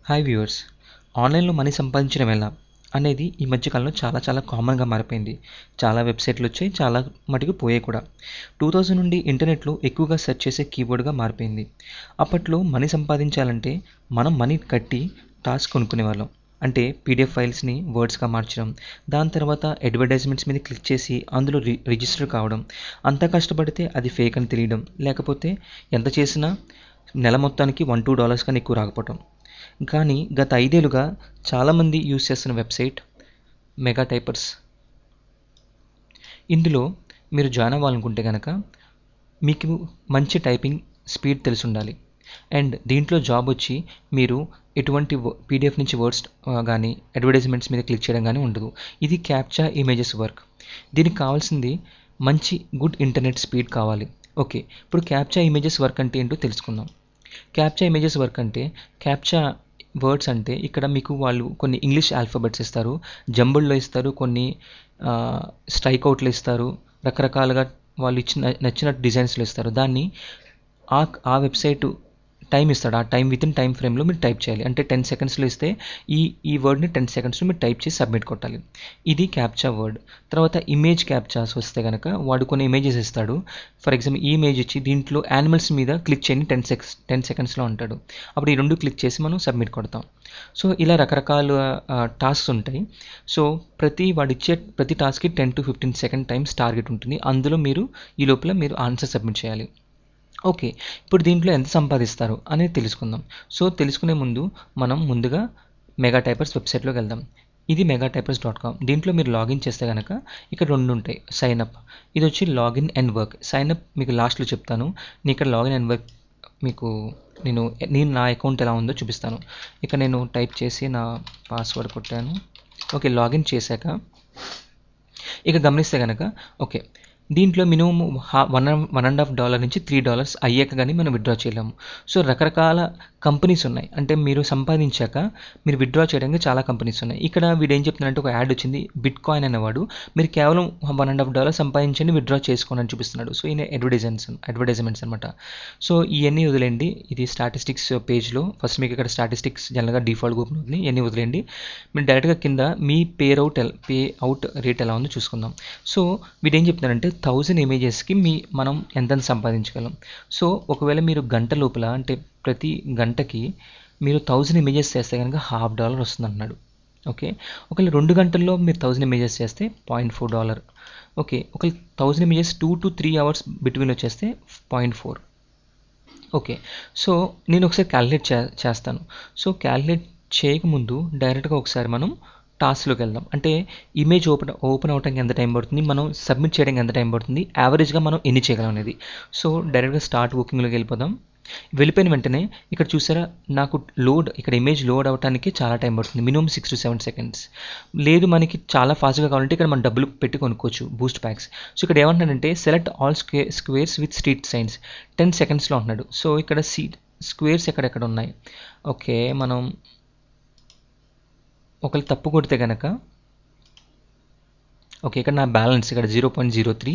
Hi viewers. ఆన్లైన్లో money సంపాదించడం ఎలా అనేది ఈ మధ్యకాలంలో చాలా కామన్గా మారిపోయింది. చాలా వెబ్సైట్లు వచ్చాయి, చాలా మటుకు పోయాయి కూడా. 2000 నుండి ఇంటర్నెట్లో ఎక్కువగా సెర్చ్ చేసే కీబోర్డ్గా మారిపోయింది. అప్పట్లో మనీ సంపాదించాలంటే మనం మనీ కట్టి టాస్క్ కొనుక్కునేవాళ్ళం. అంటే పీడిఎఫ్ ఫైల్స్ని వర్డ్స్గా మార్చడం, దాని తర్వాత అడ్వర్టైజ్మెంట్స్ మీద క్లిక్ చేసి అందులో రిజిస్టర్ కావడం, అంతా కష్టపడితే అది ఫేక్ అని తెలియడం, లేకపోతే ఎంత చేసినా నెల మొత్తానికి $1-2 కన్నా ఎక్కువ రాకపోవటం. కానీ గత 5 ఏళ్లుగా చాలామంది యూజ్ చేస్తున్న వెబ్సైట్ మెగా టైపర్స్. ఇందులో మీరు జాయిన్ అవ్వాలనుకుంటే కనుక మీకు మంచి టైపింగ్ స్పీడ్ తెలిసి ఉండాలి. అండ్ దీంట్లో జాబ్ వచ్చి మీరు ఎటువంటి పీడిఎఫ్ నుంచి వర్డ్స్ కానీ అడ్వర్టైజ్మెంట్స్ మీద క్లిక్ చేయడం కానీ ఉండదు. ఇది క్యాప్చా ఇమేజెస్ వర్క్. దీనికి కావాల్సింది మంచి గుడ్ ఇంటర్నెట్ స్పీడ్ కావాలి. ఓకే, ఇప్పుడు క్యాప్చా ఇమేజెస్ వర్క్ అంటే ఏంటో తెలుసుకుందాం. క్యాప్చా ఇమేజెస్ వర్క్ అంటే క్యాప్చా వర్డ్స్ అంటే ఇక్కడ మీకు వాళ్ళు కొన్ని ఇంగ్లీష్ ఆల్ఫాబెట్స్ ఇస్తారు, జంబుల్లో ఇస్తారు, కొన్ని స్ట్రైక్ అవుట్లు ఇస్తారు, రకరకాలుగా వాళ్ళు నచ్చిన డిజైన్స్లో ఇస్తారు. దాన్ని ఆ వెబ్సైట్ టైం ఇస్తాడు. ఆ వితిన్ టైం ఫ్రేమ్లో మీరు టైప్ చేయాలి. అంటే 10 సెకండ్స్లో ఇస్తే ఈ వర్డ్ని 10 సెకండ్స్లో మీరు టైప్ చేసి సబ్మిట్ కొట్టాలి. ఇది క్యాప్చా వర్డ్. తర్వాత ఇమేజ్ క్యాప్చాస్ వస్తే కనుక వాడు కొన్ని ఇమేజెస్ ఇస్తాడు. ఫర్ ఎగ్జాంపుల్ ఈ ఇమేజ్ ఇచ్చి దీంట్లో యానిమల్స్ మీద క్లిక్ చేయని 10 సెకండ్స్లో ఉంటాడు. అప్పుడు ఈ రెండు క్లిక్ చేసి మనం సబ్మిట్ కొడతాం. సో ఇలా రకరకాల టాస్క్స్ ఉంటాయి. సో వాడిచ్చే ప్రతి టాస్క్కి 10 to 15 సెకండ్ టైమ్స్ టార్గెట్ ఉంటుంది. అందులో ఈ లోపల మీరు ఆన్సర్ సబ్మిట్ చేయాలి. ఓకే, ఇప్పుడు దీంట్లో ఎంత సంపాదిస్తారు అనేది తెలుసుకుందాం. సో తెలుసుకునే ముందు మనం ముందుగా మెగా టైపర్స్ వెబ్సైట్లోకి వెళ్దాం. ఇది megatipers.com. దీంట్లో మీరు లాగిన్ చేస్తే కనుక ఇక్కడ 2 ఉంటాయి. సైన్అప్, ఇది వచ్చి లాగిన్ అండ్ వర్క్. సైన్అప్ మీకు లాస్ట్లో చెప్తాను. నేను ఇక్కడ లాగిన్ అండ్ వర్క్ మీకు నేను నా అకౌంట్ ఎలా ఉందో చూపిస్తాను. ఇక్కడ నేను టైప్ చేసి నా పాస్వర్డ్ కొట్టాను. ఓకే, లాగిన్ చేశాక ఇక గమనిస్తే కనుక ఓకే, దీంట్లో మినిమం $1.5 నుంచి $3 అయ్యాక కానీ మనం విత్డ్రా చేయలేము. సో రకరకాల కంపెనీస్ ఉన్నాయి. అంటే మీరు సంపాదించాక మీరు విత్డ్రా చేయడానికి చాలా కంపెనీస్ ఉన్నాయి. ఇక్కడ వీడు ఏం చెప్తున్నారంటే ఒక యాడ్ వచ్చింది, బిట్ కాయిన్ అనేవాడు మీరు కేవలం $1.5 సంపాదించండి, విత్డ్రా చేసుకోండి అని చూపిస్తున్నాడు. సో ఈయన అడ్వర్టైజ్మెంట్స్ అనమాట. సో ఇవన్నీ వదిలేండి. ఇది స్టాటిస్టిక్స్ పేజ్లో ఫస్ట్ మీకు ఇక్కడ స్టాటిస్టిక్స్ జనరల్గా డిఫాల్ట్ ఓపెన్ అవుతుంది. ఇవన్నీ వదిలేండి. మీరు డైరెక్ట్గా కింద మీ పే అవుట్ రేట్ ఎలా ఉందో చూసుకుందాం. సో వీడు ఏం చెప్తున్నారంటే 1000 ఇమేజెస్కి మనం ఎంత సంపాదించగలం. సో ఒకవేళ మీరు గంట లోపల అంటే ప్రతి గంటకి మీరు 1000 ఇమేజెస్ చేస్తే కనుక $1/2 వస్తుంది అన్నాడు. ఓకే, ఒకవేళ 2 గంటల్లో మీరు 1000 ఇమేజెస్ చేస్తే $0.4. ఓకే, ఒకవేళ 1000 ఇమేజెస్ 2 to 3 అవర్స్ బిట్వీన్లో చేస్తే 0.4. ఓకే, సో నేను ఒకసారి క్యాలిక్యులేట్ చేస్తాను. సో క్యాలిక్యులేట్ చేయకముందు డైరెక్ట్గా ఒకసారి మనం టాస్క్లోకి వెళ్దాం. అంటే ఇమేజ్ ఓపెన్ అవడానికి ఎంత టైం పడుతుంది, మనం సబ్మిట్ చేయడానికి ఎంత టైం పడుతుంది, యావరేజ్గా మనం ఎన్ని చేయగలం అనేది. సో డైరెక్ట్గా స్టార్ట్ వర్కింగ్లోకి వెళ్ళిపోదాం. వెళ్ళిపోయిన వెంటనే ఇక్కడ చూసారా నాకు ఇక్కడ ఇమేజ్ లోడ్ అవ్వడానికి చాలా టైం పడుతుంది. Minimum 6 to 7 seconds. లేదు మనకి చాలా ఫాస్ట్గా కావాలంటే ఇక్కడ మనం డబ్బులు పెట్టి కొనుక్కోవచ్చు, బూస్ట్ ప్యాక్స్. సో ఇక్కడ ఏమంటున్నాడంటే select all squares with street science 10 సెకండ్స్లో ఉంటున్నాడు. సో ఇక్కడ స్క్వేర్స్ ఎక్కడెక్కడ ఉన్నాయి. ఓకే, మనం ఒకవేళ తప్పు కొడితే కనుక ఓకే, ఇక్కడ నా బ్యాలెన్స్ ఇక్కడ 0.03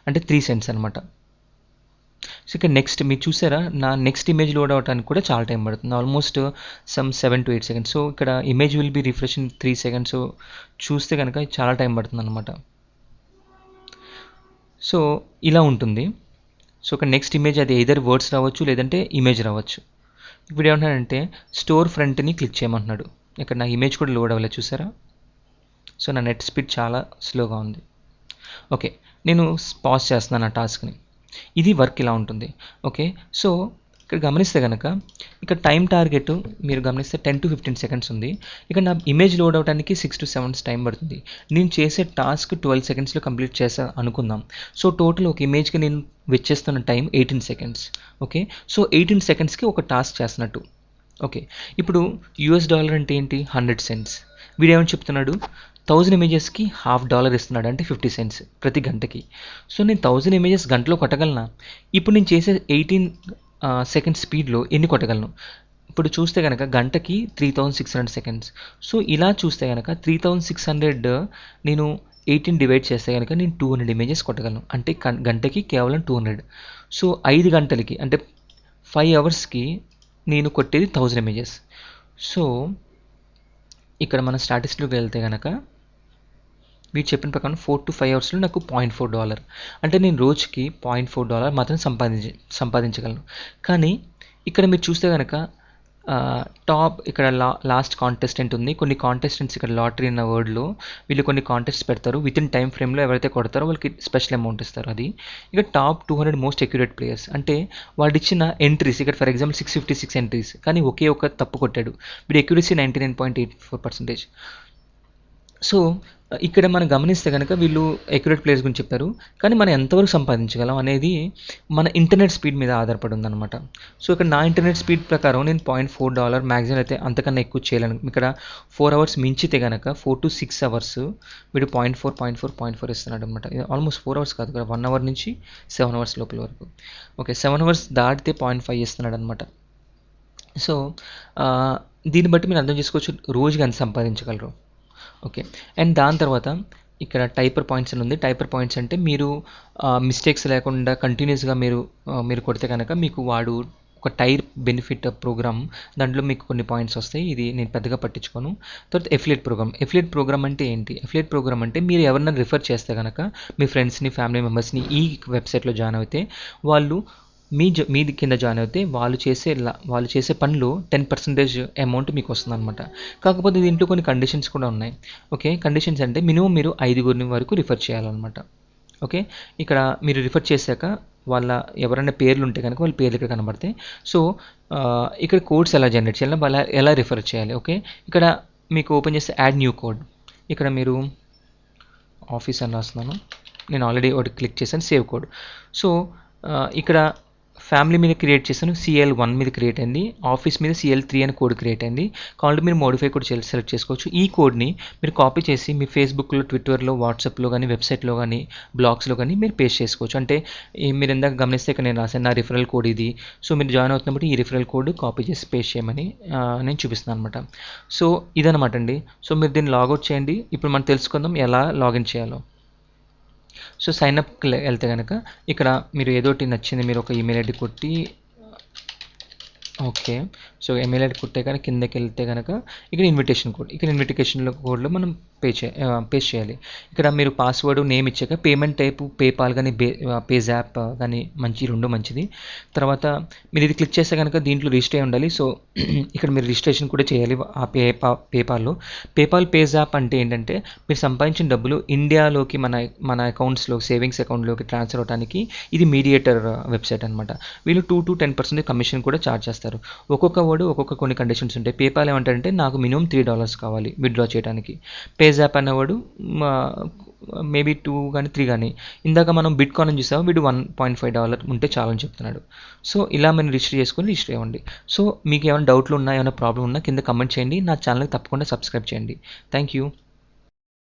అంటే 3 cents అనమాట. సో ఇక్కడ నెక్స్ట్ మీరు చూసారా నా నెక్స్ట్ ఇమేజ్ లోడ్ అవ్వడానికి కూడా చాలా టైం పడుతుంది, ఆల్మోస్ట్ 7 to 8 seconds. సో ఇక్కడ image will be refresh in 3 seconds. So చూస్తే కనుక చాలా టైం పడుతుంది అనమాట. సో ఇలా ఉంటుంది. సో ఇక్కడ నెక్స్ట్ ఇమేజ్ అది ఎయిదర్ వర్డ్స్ రావచ్చు లేదంటే ఇమేజ్ రావచ్చు. ఇప్పుడు ఏమంటున్నాడంటే స్టోర్ ఫ్రంట్ని క్లిక్ చేయమంటున్నాడు. ఇక్కడ నా ఇమేజ్ కూడా లోడ్ అవ్వలేదు చూసారా. సో నా నెట్ స్పీడ్ చాలా స్లోగా ఉంది. ఓకే, నేను పాజ్ చేస్తున్నాను ఆ టాస్క్ని. ఇది వర్క్ ఇలా ఉంటుంది. ఓకే, సో ఇక్కడ గమనిస్తే కనుక ఇక్కడ టైం టార్గెట్ మీరు గమనిస్తే 10 to 15 seconds ఉంది. ఇక్కడ నా ఇమేజ్ లోడ్ అవడానికి 6 to 7 టైం పడుతుంది. నేను చేసే టాస్క్ 12 secondsలో కంప్లీట్ చేసా అనుకుందాం. సో టోటల్ ఒక ఇమేజ్కి నేను వెచ్చేస్తున్న టైం 18 seconds. ఓకే, సో 18 secondsకి ఒక టాస్క్ చేస్తున్నట్టు. ఓకే, ఇప్పుడు $1 అంటే ఏంటి, 100 cents. వీడేమని చెప్తున్నాడు, 1000 ఇమేజెస్కి $1/2 ఇస్తున్నాడు, అంటే 50 cents ప్రతి గంటకి. సో నేను 1000 ఇమేజెస్ గంటలో కొట్టగలనా? ఇప్పుడు నేను చేసే 18 seconds స్పీడ్లో ఎన్ని కొట్టగలను? ఇప్పుడు చూస్తే కనుక గంటకి 3600 seconds. సో ఇలా చూస్తే కనుక 3600 నేను 18 డివైడ్ చేస్తే కనుక నేను 200 ఇమేజెస్ కొట్టగలను. అంటే గంటకి కేవలం 200. సో 5 గంటలకి అంటే 5 అవర్స్కి నేను కొట్టేది 1000 ఇమేజెస్. సో ఇక్కడ మన స్టాటిస్టిక్లోకి వెళ్తే కనుక వీటి చెప్పిన ప్రకారం 4 to 5 అవర్స్లో నాకు $0.4, అంటే నేను రోజుకి $0.4 మాత్రం సంపాదించగలను. కానీ ఇక్కడ మీరు చూస్తే కనుక టాప్ ఇక్కడ లాస్ట్ కాంటెస్టెంట్ ఉంది. కొన్ని కాంటెస్టెంట్స్ ఇక్కడ లాటరీ అన్న వర్డ్లో వీళ్ళు కొన్ని కాంటెస్ట్ పెడతారు. విత్ ఇన్ టైం ఫ్రేమ్లో ఎవరైతే కొడతారో వాళ్ళకి స్పెషల్ అమౌంట్ ఇస్తారు. అది ఇక టాప్ 200 మోస్ట్ అక్యురేట్ ప్లేయర్స్, అంటే వాళ్ళు ఇచ్చిన ఎంట్రీస్ ఇక్కడ ఫర్ ఎగ్జాంపుల్ 656 ఎంట్రీస్, కానీ ఒకే ఒక తప్పు కొట్టాడు. వీడి అక్యురసీ 99.84%. సో ఇక్కడ మనం గమనిస్తే కనుక వీళ్ళు అక్యురేట్ ప్లేయర్స్ గురించి చెప్పారు, కానీ మనం ఎంతవరకు సంపాదించగలం అనేది మన ఇంటర్నెట్ స్పీడ్ మీద ఆధారపడి ఉందన్నమాట. సో ఇక్కడ నా ఇంటర్నెట్ స్పీడ్ ప్రకారం నేను $0.4 మ్యాక్సిమం అయితే అంతకన్నా ఎక్కువ చేయలేను. ఇక్కడ 4 అవర్స్ మించితే కనుక 4 to 6 అవర్స్ వీడు $0.4 ఇస్తున్నాడు అనమాట. ఆల్మోస్ట్ 4 అవర్స్ కాదు కదా, 1 అవర్ నుంచి 7 అవర్స్ లోపల వరకు. ఓకే, 7 అవర్స్ దాటితే 0.5 ఇస్తున్నాడు అనమాట. సో దీన్ని బట్టి మీరు అర్థం చేసుకోవచ్చు రోజుకి ఎంత సంపాదించగలరు. ఓకే, అండ్ దాని తర్వాత ఇక్కడ టైపర్ పాయింట్స్ అని ఉంది. టైపర్ పాయింట్స్ అంటే మీరు మిస్టేక్స్ లేకుండా కంటిన్యూస్గా మీరు కొడితే కనుక మీకు వాడు ఒక టైర్ బెనిఫిట్ ప్రోగ్రామ్, దాంట్లో మీకు కొన్ని పాయింట్స్ వస్తాయి. ఇది నేను పెద్దగా పట్టించుకోను. తర్వాత ఎఫిలియేట్ ప్రోగ్రామ్ అంటే ఏంటి? ఎఫిలియేట్ ప్రోగ్రామ్ అంటే మీరు ఎవరైనా రిఫర్ చేస్తే కనుక మీ ఫ్రెండ్స్ని, ఫ్యామిలీ మెంబర్స్ని ఈ వెబ్సైట్లో జాయిన్ అయితే వాళ్ళు మీది కింద జాయిన్ అయితే వాళ్ళు చేసే పనిలో 10% అమౌంట్ మీకు వస్తుంది అనమాట. కాకపోతే దీంట్లో కొన్ని కండిషన్స్ కూడా ఉన్నాయి. ఓకే, కండిషన్స్ అంటే మినిమం మీరు 5 వరకు రిఫర్ చేయాలన్నమాట. ఓకే, ఇక్కడ మీరు రిఫర్ చేశాక వాళ్ళ ఎవరైనా పేర్లు ఉంటే కనుక వాళ్ళ పేర్లు ఇక్కడ కనబడతాయి. సో ఇక్కడ కోడ్స్ ఎలా జనరేట్ చేయాలి, వాళ్ళ ఎలా రిఫర్ చేయాలి. ఓకే, ఇక్కడ మీకు ఓపెన్ చేస్తే యాడ్ న్యూ కోడ్, ఇక్కడ మీరు ఆఫీస్ అని రాస్తున్నాను, నేను ఆల్రెడీ ఒకటి క్లిక్ చేశాను, సేవ్ కోడ్. సో ఇక్కడ ఫ్యామిలీ మీద క్రియేట్ చేశాను, CL1 మీద క్రియేట్ అయింది. ఆఫీస్ మీద CL3 అని కోడ్ క్రియేట్ అయింది. కావాలంటే మీరు మోడిఫై కోడ్ సెలెక్ట్ చేసుకోవచ్చు. ఈ కోడ్ని మీరు కాపీ చేసి మీ ఫేస్బుక్లో, ట్విట్టర్లో, వాట్సాప్లో కానీ, వెబ్సైట్లో కానీ, బ్లాగ్స్లో కానీ మీరు పేస్ట్ చేసుకోవచ్చు. అంటే మీరు ఇందాక గమనిస్తే ఇక్కడ నేను రాశాను నా రిఫరల్ కోడ్ ఇది. సో మీరు జాయిన్ అవుతున్నప్పుడు ఈ రిఫరల్ కోడ్ కాపీ చేసి పేస్ట్ చేయమని నేను చూపిస్తున్నాను అనమాట. సో ఇదనమాట అండి. సో మీరు దీన్ని లాగౌట్ చేయండి. ఇప్పుడు మనం తెలుసుకుందాం ఎలా లాగిన్ చేయాలో. సో సైన్ అప్కి వెళ్తే కనుక ఇక్కడ మీరు ఏదోటి నచ్చింది మీరు ఒక ఈమెయిల్ ఐడి కొట్టి, ఓకే, సో ఈమెయిల్ ఐడి కొట్టే కనుక కిందకి వెళ్తే కనుక ఇక్కడ ఇన్విటేషన్ కోడ్లో మనం పేస్ట్ చేయాలి. ఇక్కడ మీరు పాస్వర్డ్, నేమ్ ఇచ్చాక పేమెంట్ టైపు పేపాల్ కానీ పేజాప్ కానీ రెండు మంచిది. తర్వాత మీరు ఇది క్లిక్ చేస్తే కనుక దీంట్లో రిజిస్టర్ అయి ఉండాలి. సో ఇక్కడ మీరు రిజిస్ట్రేషన్ కూడా చేయాలి ఆ పేపాల్లో. పేజాప్ అంటే ఏంటంటే మీరు సంపాదించిన డబ్బులు ఇండియాలోకి మన అకౌంట్స్లో, సేవింగ్స్ అకౌంట్లోకి ట్రాన్స్ఫర్ అవడానికి ఇది మీడియేటర్ వెబ్సైట్ అనమాట. వీళ్ళు 2 to 10% కమిషన్ కూడా ఛార్జ్ చేస్తారు. ఒక్కొక్క కొన్ని కండిషన్స్ ఉంటాయి. పేపాల్ ఏమంటారంటే నాకు మినిమం $3 కావాలి విత్డ్రా చేయడానికి. పేజాప్ అన్నవాడు మేబీ 2 కానీ 3 కానీ. ఇందాక మనం బిట్కాయిన్ అని చూసాము, వీడు $1.5 ఉంటే చాలని చెప్తున్నాడు. సో ఇలా మనం రిజిస్టర్ అవ్వండి. సో మీకు ఏమైనా డౌట్లు ఉన్నా, ఏమైనా ప్రాబ్లం ఉన్నా కింద కమెంట్ చేయండి. నా ఛానల్కి తప్పకుండా సబ్స్క్రైబ్ చేయండి. Thank you.